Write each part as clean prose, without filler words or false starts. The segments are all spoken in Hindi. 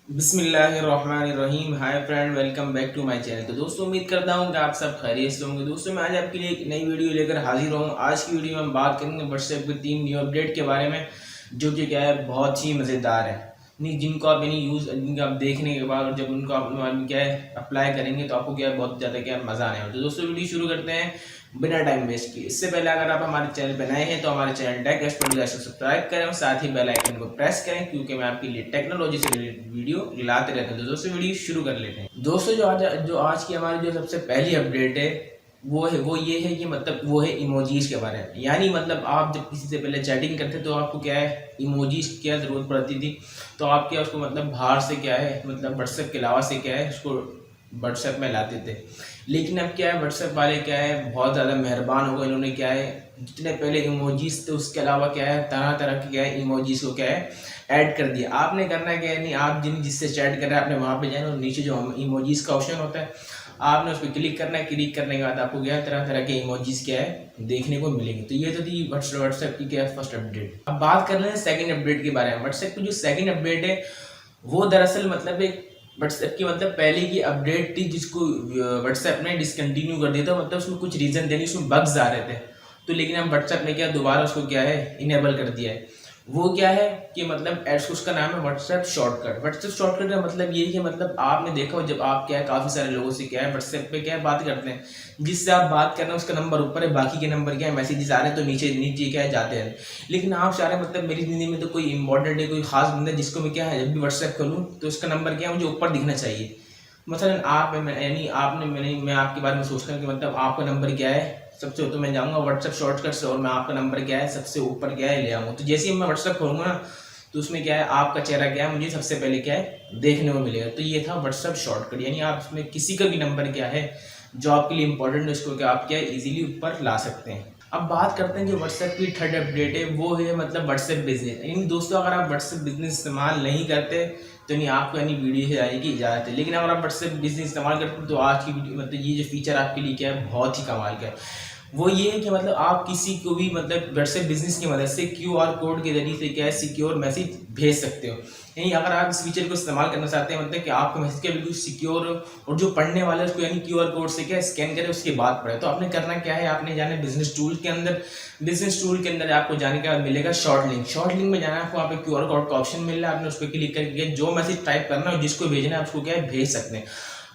बिस्मिल्लाहिर्रहमानिर्रहीम। Hi friend, welcome back to my channel. तो दोस्तों, उम्मीद करता हूँ कि आप सब खैरियत से होंगे। दोस्तों, मैं आज आपके लिए एक नई वीडियो लेकर हाजिर हूँ। आज की वीडियो में हम बात करेंगे व्हाट्सएप के 3 न्यू अपडेट के बारे में, जो कि क्या है, बहुत ही मज़ेदार है। नहीं, जिनको आप जिनको आप देखने के बाद और जब उनको आप क्या है अप्लाई करेंगे तो आपको क्या है बहुत ज़्यादा क्या है मज़ा आने वाला है। तो दोस्तों, वीडियो शुरू करते हैं बिना टाइम वेस्ट किए। इससे पहले अगर आप हमारे चैनल पर नए हैं तो हमारे चैनल टेक एक्सपर्ट को सब्सक्राइब करें और साथ ही बेल आइकन को प्रेस करें, क्योंकि मैं आपके लिए टेक्नोलॉजी से रिलेटेड वीडियो लाते रहते हैं। तो दोस्तों, वीडियो शुरू कर लेते हैं। दोस्तों, जो आज की हमारी जो सबसे पहली अपडेट है वो ये है कि मतलब वो है इमोजीज के बारे में। यानी मतलब आप जब किसी से पहले चैटिंग करते तो आपको क्या है इमोजीज की क्या ज़रूरत पड़ती थी, तो आप क्या उसको मतलब बाहर से क्या है मतलब व्हाट्सएप के अलावा से क्या है उसको व्हाट्सएप में लाते थे। लेकिन अब क्या है व्हाट्सएप वाले क्या है बहुत ज़्यादा मेहरबान हो गए। इन्होंने क्या है जितने पहले इमोजीज थे उसके अलावा क्या है तरह तरह के क्या है इमोजीज को क्या है ऐड कर दिया। आपने करना क्या है, नहीं आप जिससे चैट कर रहे हैं आपने वहाँ पे जाना और नीचे जो इमोजीज का ऑप्शन होता है आपने उस पर क्लिक करना है। क्लिक करने के बाद आपको क्या है तरह तरह के इमोजीज क्या है देखने को मिलेंगे। तो ये तो थी व्हाट्सएप की क्या है फर्स्ट अपडेट। अब बात कर रहे हैं सेकंड अपडेट के बारे में। व्हाट्सएप की जो सेकंड अपडेट है वो दरअसल मतलब एक व्हाट्सएप की मतलब पहले की अपडेट थी जिसको व्हाट्सएप ने डिसकंटिन्यू कर दिया था। मतलब उसमें कुछ रीज़न थे, उसमें बग्स आ रहे थे। तो लेकिन हम व्हाट्सएप ने क्या दोबारा उसको क्या है इनेबल कर दिया है। वो क्या है कि मतलब एड्स उसका नाम है व्हाट्सएप शॉर्टकट। व्हाट्सएप शॉर्टकट का मतलब ये है कि मतलब आपने देखा हो जब आप क्या है काफ़ी सारे लोगों से क्या है व्हाट्सएप पे क्या है बात करते हैं, जिससे आप बात कर रहे हैं उसका नंबर ऊपर है, बाकी के नंबर क्या है मैसेजेस आ रहे हैं तो नीचे नीचे क्या है जाते हैं। लेकिन आप चाह रहे हैं मतलब मेरी ज़िंदगी में तो कोई इंपॉर्टेंट है, कोई खास बंदा है जिसको मैं क्या है जब भी व्हाट्सएप करूँ तो उसका नंबर क्या है मुझे ऊपर दिखना चाहिए। मसलन आप यानी आपने मैं आपके बारे में सोचता हूँ कि मतलब आपका नंबर क्या है सबसे, तो मैं जाऊँगा व्हाट्सएप शॉर्टकट से और मैं आपका नंबर क्या है सबसे ऊपर क्या है ले आऊँगा। तो जैसे ही मैं व्हाट्सएप खोलूँगा ना तो उसमें क्या है आपका चेहरा क्या है मुझे सबसे पहले क्या है देखने को मिलेगा। तो ये था व्हाट्सएप शॉर्टकट। यानी आप इसमें किसी का भी नंबर क्या है जो आपके लिए इंपॉर्टेंट है उसको क्या आप क्या है इजीली ऊपर ला सकते हैं। अब बात करते हैं जो व्हाट्सएप की थर्ड अपडेट है वो है मतलब व्हाट्सएप बिजनेस। यानी दोस्तों, अगर आप व्हाट्सएप बिजनेस इस्तेमाल नहीं करते तो नहीं आपको यानी वीडियो से आने की इजाज़त है। लेकिन अगर आप व्हाट्सएप बिजनेस इस्तेमाल करते हैं तो आज की वीडियो मतलब ये जो फीचर आपके लिए क्या है बहुत ही कमाल का है। वो ये है कि मतलब आप किसी को भी मतलब व्हाट्सएप बिजनेस की मदद से क्यूआर कोड के जरिए से क्या है सिक्योर मैसेज भेज सकते हो। यानी अगर आप इस फीचर को इस्तेमाल करना चाहते हैं मतलब कि आपको मैसेज क्या बिल्कुल सिक्योर और जो पढ़ने वाला है उसको यानी क्यूआर कोड से क्या स्कैन करे उसके बाद पढ़े, तो आपने करना क्या है आपने जाना बिजनेस टूल के अंदर। बिजनेस टूल के अंदर आपको जाने के बाद मिलेगा शॉर्ट लिंक। शॉर्ट लिंक में जाना है आपको, वहाँ पे क्यूआर कोड का ऑप्शन मिल रहा है, आपने उस पर क्लिक करके जो मैसेज टाइप करना है जिसको भेजना है उसको क्या है भेज सकते हैं।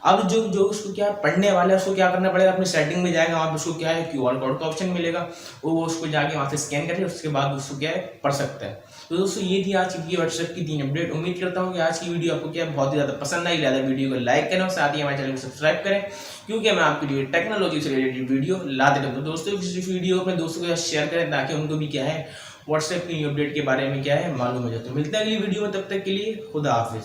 अब जो जो उसको क्या पढ़ने वाला है उसको क्या करना पड़ेगा, अपने सेटिंग में जाएगा वहाँ पे उसको क्या है क्यूआर कोड का ऑप्शन मिलेगा, वो उसको जाके वहाँ से स्कैन करके उसके बाद उसको क्या है पढ़ सकता है। तो दोस्तों, ये थी आज की व्हाट्सएप की 3 अपडेट। उम्मीद करता हूँ कि आज की वीडियो आपको क्या बहुत ही ज़्यादा पसंद आई। ज़्यादा वीडियो को लाइक करें और साथ ही हमारे चैनल को सब्सक्राइब करें, क्योंकि मैं आपके लिए टेक्नोलॉजी से रिलेटेड वीडियो लाते रहता हूँ। दोस्तों, इस वीडियो अपने दोस्तों के साथ शेयर करें ताकि उनको भी क्या है व्हाट्सएप की अपडेट के बारे में क्या है मालूम हो जाए। तो मिलते हैं अगली वीडियो में, तब तक के लिए खुदा हाफिज़।